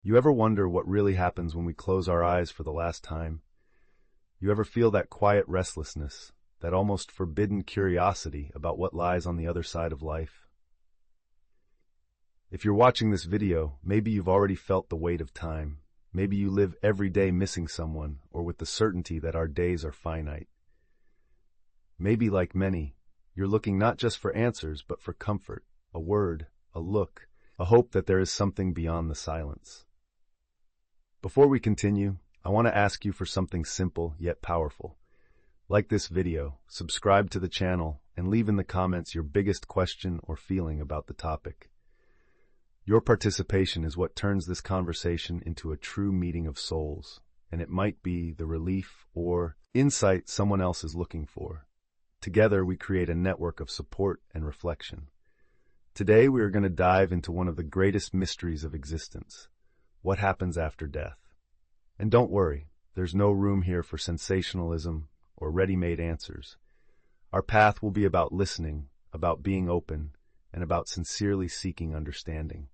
You ever wonder what really happens when we close our eyes for the last time? You ever feel that quiet restlessness, that almost forbidden curiosity about what lies on the other side of life? If you're watching this video, maybe you've already felt the weight of time. Maybe you live every day missing someone or with the certainty that our days are finite. Maybe, like many, you're looking not just for answers but for comfort, a word, a look, a hope that there is something beyond the silence. Before we continue, I want to ask you for something simple yet powerful. Like this video, subscribe to the channel, and leave in the comments your biggest question or feeling about the topic. Your participation is what turns this conversation into a true meeting of souls, and it might be the relief or insight someone else is looking for. Together, we create a network of support and reflection. Today, we are going to dive into one of the greatest mysteries of existence: what happens after death? And don't worry, there's no room here for sensationalism or ready-made answers. Our path will be about listening, about being open, and about sincerely seeking understanding.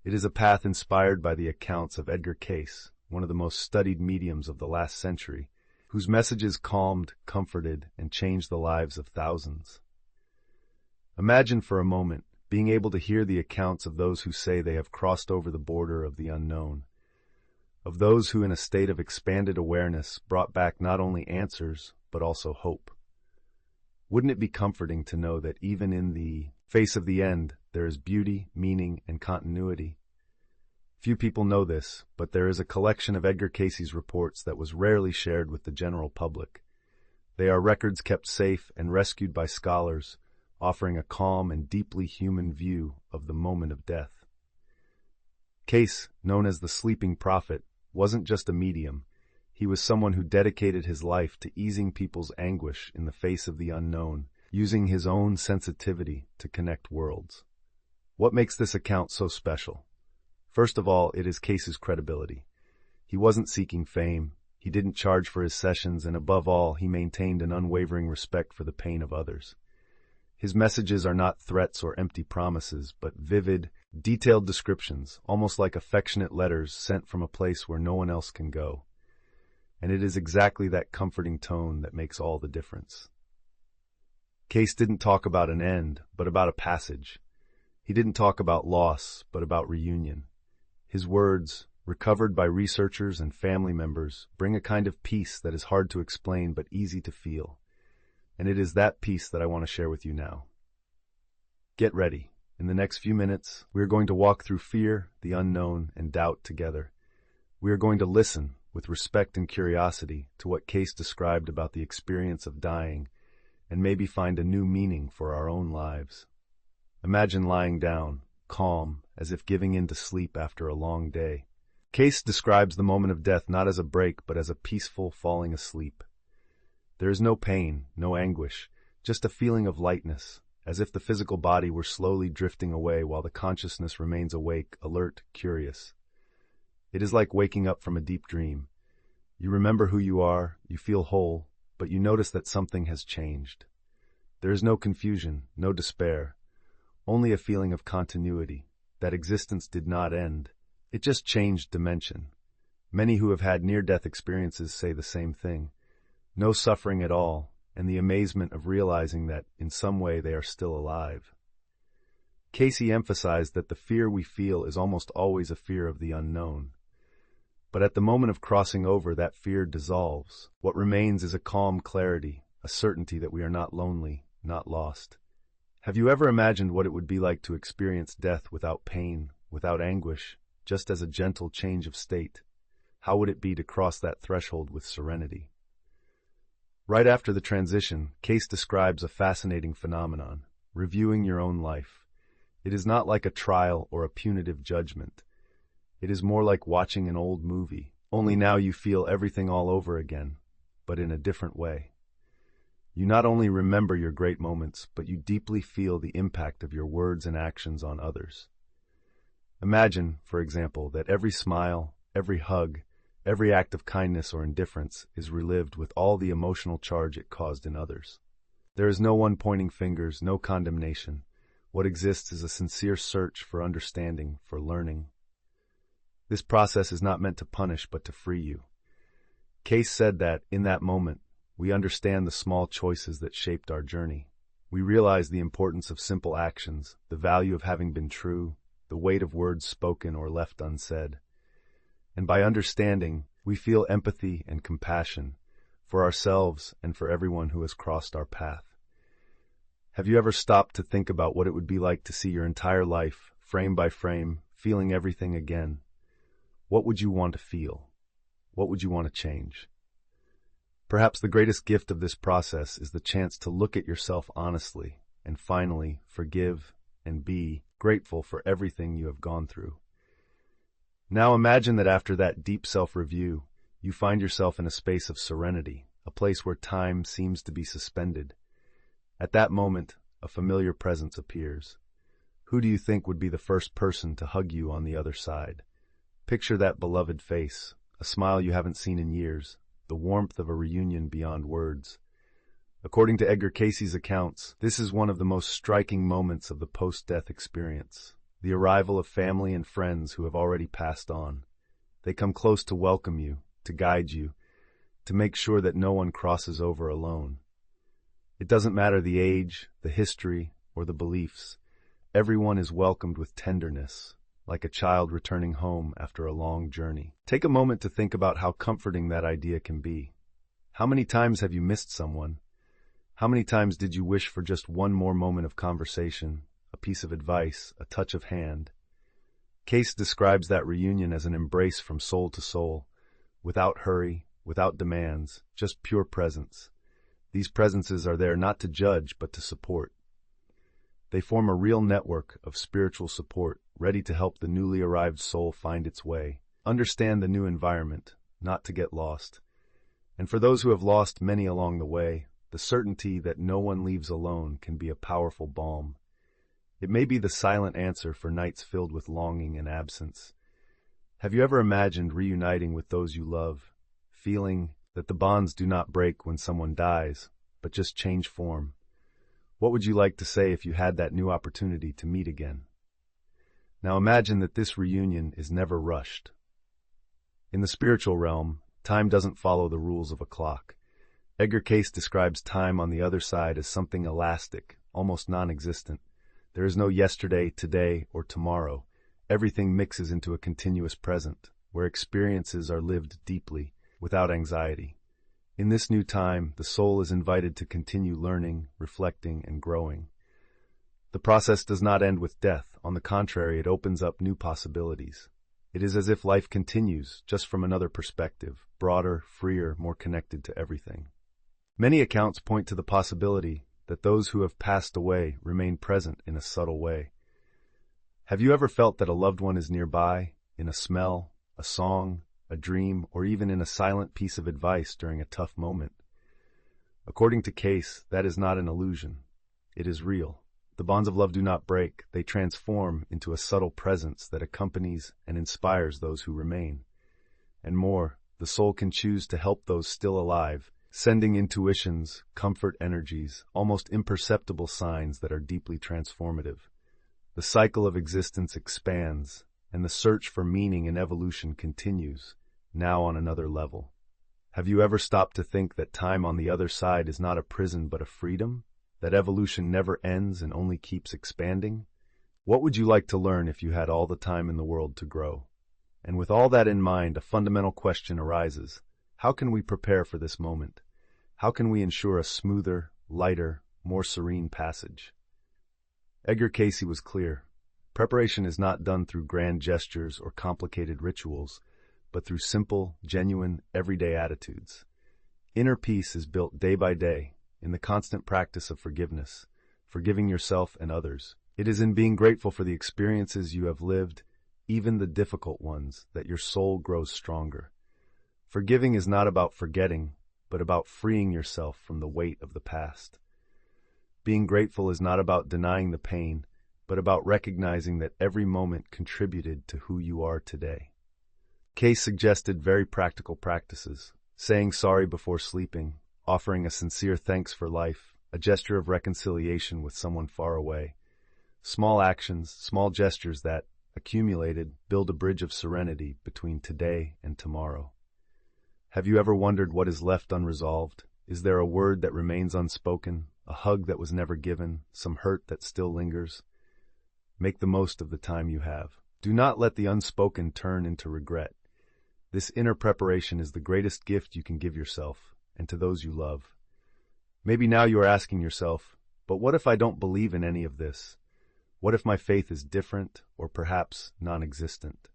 It is a path inspired by the accounts of Edgar Cayce, one of the most studied mediums of the last century, whose messages calmed, comforted, and changed the lives of thousands. Imagine for a moment being able to hear the accounts of those who say they have crossed over the border of the unknown, of those who in a state of expanded awareness brought back not only answers, but also hope. Wouldn't it be comforting to know that even in the face of the end, there is beauty, meaning, and continuity? Few people know this, but there is a collection of Edgar Cayce's reports that was rarely shared with the general public. They are records kept safe and rescued by scholars, offering a calm and deeply human view of the moment of death. Cayce, known as the Sleeping Prophet, wasn't just a medium. He was someone who dedicated his life to easing people's anguish in the face of the unknown, using his own sensitivity to connect worlds. What makes this account so special? First of all, it is Cayce's credibility. He wasn't seeking fame, he didn't charge for his sessions, and above all, he maintained an unwavering respect for the pain of others. His messages are not threats or empty promises, but vivid, detailed descriptions, almost like affectionate letters sent from a place where no one else can go. And it is exactly that comforting tone that makes all the difference. Cayce didn't talk about an end, but about a passage. He didn't talk about loss, but about reunion. His words, recovered by researchers and family members, bring a kind of peace that is hard to explain but easy to feel. And it is that peace that I want to share with you now. Get ready. In the next few minutes, we are going to walk through fear, the unknown, and doubt together. We are going to listen, with respect and curiosity, to what Cayce described about the experience of dying, and maybe find a new meaning for our own lives. Imagine lying down, calm, as if giving in to sleep after a long day. Cayce describes the moment of death not as a break, but as a peaceful falling asleep. There is no pain, no anguish, just a feeling of lightness, as if the physical body were slowly drifting away while the consciousness remains awake, alert, curious. It is like waking up from a deep dream. You remember who you are, you feel whole, but you notice that something has changed. There is no confusion, no despair, only a feeling of continuity, that existence did not end. It just changed dimension. Many who have had near-death experiences say the same thing. No suffering at all, and the amazement of realizing that, in some way, they are still alive. Cayce emphasized that the fear we feel is almost always a fear of the unknown. But at the moment of crossing over, that fear dissolves. What remains is a calm clarity, a certainty that we are not lonely, not lost. Have you ever imagined what it would be like to experience death without pain, without anguish, just as a gentle change of state? How would it be to cross that threshold with serenity? Right after the transition, Cayce describes a fascinating phenomenon: reviewing your own life. It is not like a trial or a punitive judgment. It is more like watching an old movie, only now you feel everything all over again, but in a different way. You not only remember your great moments, but you deeply feel the impact of your words and actions on others. Imagine, for example, that every smile, every hug, every act of kindness or indifference is relived with all the emotional charge it caused in others. There is no one pointing fingers, no condemnation. What exists is a sincere search for understanding, for learning. This process is not meant to punish but to free you. Cayce said that, in that moment, we understand the small choices that shaped our journey. We realize the importance of simple actions, the value of having been true, the weight of words spoken or left unsaid. And by understanding, we feel empathy and compassion for ourselves and for everyone who has crossed our path. Have you ever stopped to think about what it would be like to see your entire life, frame by frame, feeling everything again? What would you want to feel? What would you want to change? Perhaps the greatest gift of this process is the chance to look at yourself honestly and finally forgive and be grateful for everything you have gone through. Now imagine that after that deep self-review, you find yourself in a space of serenity, a place where time seems to be suspended. At that moment, a familiar presence appears. Who do you think would be the first person to hug you on the other side? Picture that beloved face, a smile you haven't seen in years, the warmth of a reunion beyond words. According to Edgar Cayce's accounts, this is one of the most striking moments of the post-death experience, the arrival of family and friends who have already passed on. They come close to welcome you, to guide you, to make sure that no one crosses over alone. It doesn't matter the age, the history, or the beliefs. Everyone is welcomed with tenderness, like a child returning home after a long journey. Take a moment to think about how comforting that idea can be. How many times have you missed someone? How many times did you wish for just one more moment of conversation, a piece of advice, a touch of hand? Cayce describes that reunion as an embrace from soul to soul, without hurry, without demands, just pure presence. These presences are there not to judge, but to support. They form a real network of spiritual support, ready to help the newly arrived soul find its way, understand the new environment, not to get lost. And for those who have lost many along the way, the certainty that no one leaves alone can be a powerful balm. It may be the silent answer for nights filled with longing and absence. Have you ever imagined reuniting with those you love, feeling that the bonds do not break when someone dies, but just change form? What would you like to say if you had that new opportunity to meet again? Now imagine that this reunion is never rushed. In the spiritual realm, time doesn't follow the rules of a clock. Edgar Cayce describes time on the other side as something elastic, almost non-existent. There is no yesterday, today, or tomorrow. Everything mixes into a continuous present, where experiences are lived deeply, without anxiety. In this new time, the soul is invited to continue learning, reflecting, and growing. The process does not end with death. On the contrary, it opens up new possibilities. It is as if life continues, just from another perspective, broader, freer, more connected to everything. Many accounts point to the possibility that those who have passed away remain present in a subtle way. Have you ever felt that a loved one is nearby, in a smell, a song, a dream, or even in a silent piece of advice during a tough moment? According to Cayce, that is not an illusion. It is real. The bonds of love do not break. They transform into a subtle presence that accompanies and inspires those who remain. And more, the soul can choose to help those still alive, sending intuitions, comfort energies, almost imperceptible signs that are deeply transformative. The cycle of existence expands, and the search for meaning and evolution continues, now on another level. Have you ever stopped to think that time on the other side is not a prison but a freedom? That evolution never ends and only keeps expanding? What would you like to learn if you had all the time in the world to grow? And with all that in mind, a fundamental question arises. How can we prepare for this moment? How can we ensure a smoother, lighter, more serene passage? Edgar Cayce was clear. Preparation is not done through grand gestures or complicated rituals, but through simple, genuine, everyday attitudes. Inner peace is built day by day, in the constant practice of forgiveness, forgiving yourself and others. It is in being grateful for the experiences you have lived, even the difficult ones, that your soul grows stronger. Forgiving is not about forgetting, but about freeing yourself from the weight of the past. Being grateful is not about denying the pain, but about recognizing that every moment contributed to who you are today. Cayce suggested very practical practices: saying sorry before sleeping, offering a sincere thanks for life, a gesture of reconciliation with someone far away. Small actions, small gestures that, accumulated, build a bridge of serenity between today and tomorrow. Have you ever wondered what is left unresolved? Is there a word that remains unspoken, a hug that was never given, some hurt that still lingers? Make the most of the time you have. Do not let the unspoken turn into regret. This inner preparation is the greatest gift you can give yourself and to those you love. Maybe now you are asking yourself, but what if I don't believe in any of this? What if my faith is different or perhaps non-existent?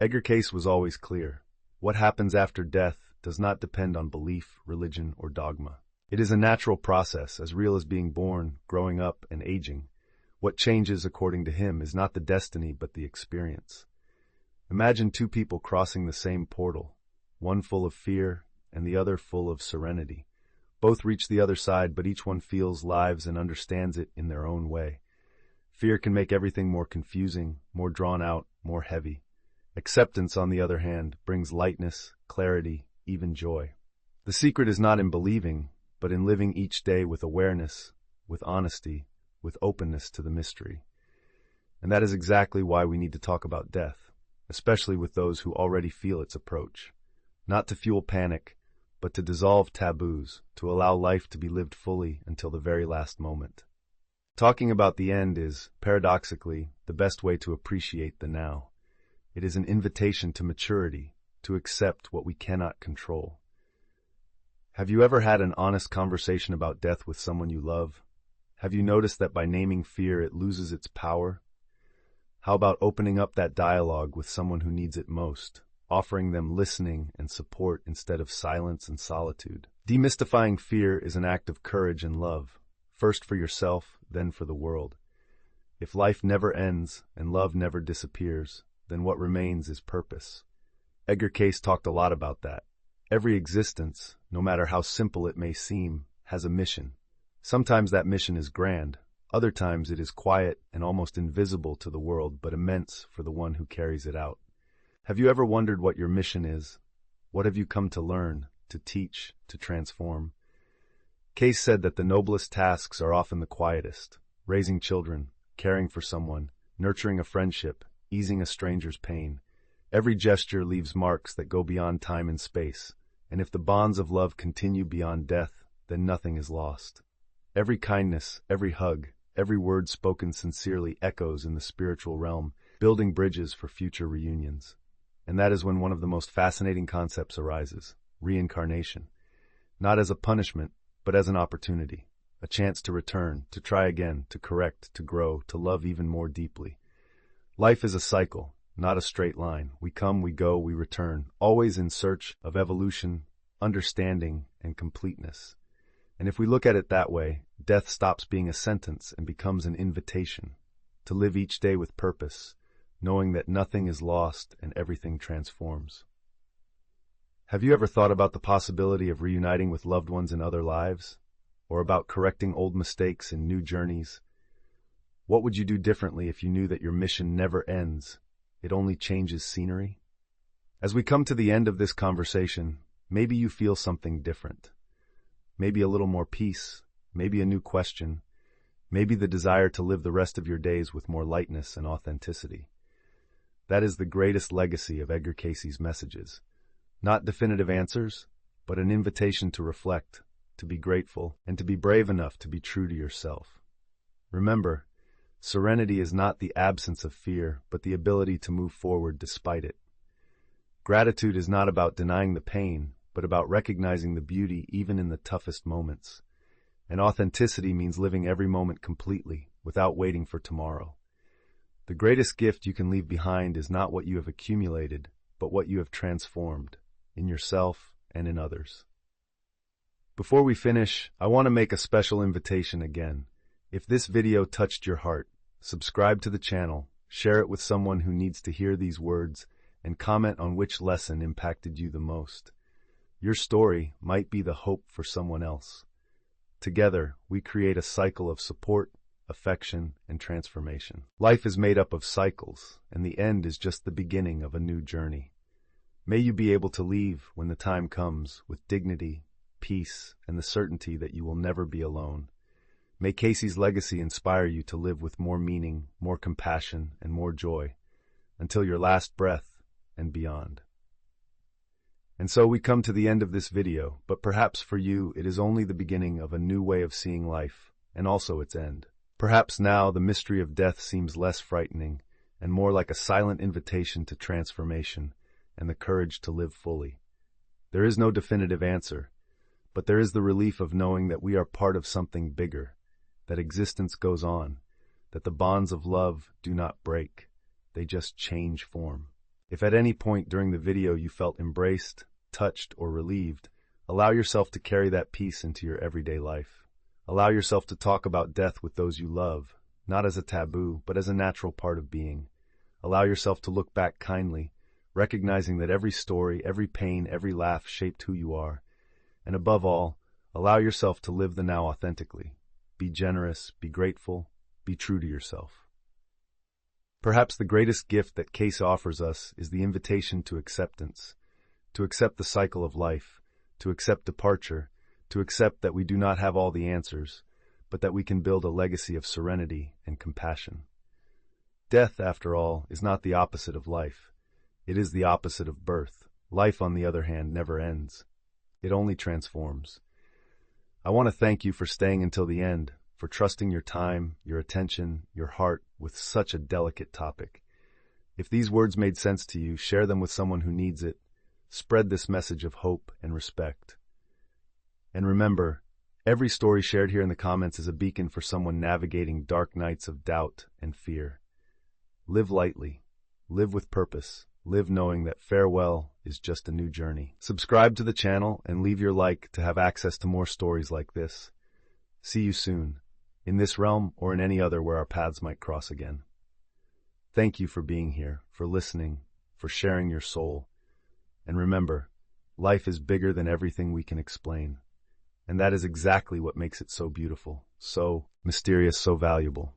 Edgar Cayce was always clear. What happens after death does not depend on belief, religion, or dogma. It is a natural process, as real as being born, growing up, and aging. What changes, according to him, is not the destiny but the experience. Imagine two people crossing the same portal, one full of fear and the other full of serenity. Both reach the other side, but each one feels, lives, and understands it in their own way. Fear can make everything more confusing, more drawn out, more heavy. Acceptance, on the other hand, brings lightness, clarity, even joy. The secret is not in believing, but in living each day with awareness, with honesty, with openness to the mystery. And that is exactly why we need to talk about death, especially with those who already feel its approach. Not to fuel panic, but to dissolve taboos, to allow life to be lived fully until the very last moment. Talking about the end is, paradoxically, the best way to appreciate the now. It is an invitation to maturity, to accept what we cannot control. Have you ever had an honest conversation about death with someone you love? Have you noticed that by naming fear it loses its power? How about opening up that dialogue with someone who needs it most, offering them listening and support instead of silence and solitude? Demystifying fear is an act of courage and love, first for yourself, then for the world. If life never ends and love never disappears, then what remains is purpose. Edgar Cayce talked a lot about that. Every existence, no matter how simple it may seem, has a mission. Sometimes that mission is grand, other times it is quiet and almost invisible to the world, but immense for the one who carries it out. Have you ever wondered what your mission is? What have you come to learn, to teach, to transform? Cayce said that the noblest tasks are often the quietest: raising children, caring for someone, nurturing a friendship, easing a stranger's pain. Every gesture leaves marks that go beyond time and space, and if the bonds of love continue beyond death, then nothing is lost. Every kindness, every hug, every word spoken sincerely echoes in the spiritual realm, building bridges for future reunions. And that is when one of the most fascinating concepts arises: reincarnation. Not as a punishment, but as an opportunity, a chance to return, to try again, to correct, to grow, to love even more deeply. Life is a cycle, not a straight line. We come, we go, we return, always in search of evolution, understanding, and completeness. And if we look at it that way, death stops being a sentence and becomes an invitation to live each day with purpose, knowing that nothing is lost and everything transforms. Have you ever thought about the possibility of reuniting with loved ones in other lives? Or about correcting old mistakes in new journeys? What would you do differently if you knew that your mission never ends? It only changes scenery? As we come to the end of this conversation, maybe you feel something different. Maybe a little more peace, maybe a new question, maybe the desire to live the rest of your days with more lightness and authenticity. That is the greatest legacy of Edgar Cayce's messages. Not definitive answers, but an invitation to reflect, to be grateful, and to be brave enough to be true to yourself. Remember, serenity is not the absence of fear, but the ability to move forward despite it. Gratitude is not about denying the pain, but about recognizing the beauty even in the toughest moments. And authenticity means living every moment completely, without waiting for tomorrow. The greatest gift you can leave behind is not what you have accumulated, but what you have transformed, in yourself and in others. Before we finish, I want to make a special invitation again. If this video touched your heart, subscribe to the channel, share it with someone who needs to hear these words, and comment on which lesson impacted you the most. Your story might be the hope for someone else. Together, we create a cycle of support, affection, and transformation. Life is made up of cycles, and the end is just the beginning of a new journey. May you be able to leave when the time comes with dignity, peace, and the certainty that you will never be alone. May Cayce's legacy inspire you to live with more meaning, more compassion, and more joy. until your last breath and beyond. And so we come to the end of this video, but perhaps for you it is only the beginning of a new way of seeing life, and also its end. Perhaps now the mystery of death seems less frightening and more like a silent invitation to transformation and the courage to live fully. There is no definitive answer, but there is the relief of knowing that we are part of something bigger, that existence goes on, that the bonds of love do not break, they just change form. If at any point during the video you felt embraced, touched, or relieved, allow yourself to carry that peace into your everyday life. Allow yourself to talk about death with those you love, not as a taboo, but as a natural part of being. Allow yourself to look back kindly, recognizing that every story, every pain, every laugh shaped who you are. And above all, allow yourself to live the now authentically. Be generous, be grateful, be true to yourself. Perhaps the greatest gift that Cayce offers us is the invitation to acceptance, to accept the cycle of life, to accept departure, to accept that we do not have all the answers, but that we can build a legacy of serenity and compassion. Death, after all, is not the opposite of life. It is the opposite of birth. Life, on the other hand, never ends. It only transforms. I want to thank you for staying until the end, for trusting your time, your attention, your heart with such a delicate topic. If these words made sense to you, share them with someone who needs it. Spread this message of hope and respect. And remember, every story shared here in the comments is a beacon for someone navigating dark nights of doubt and fear. Live lightly, live with purpose, live knowing that farewell is just a new journey. Subscribe to the channel and leave your like to have access to more stories like this. See you soon, in this realm or in any other where our paths might cross again. Thank you for being here, for listening, for sharing your soul. And remember, life is bigger than everything we can explain. And that is exactly what makes it so beautiful, so mysterious, so valuable.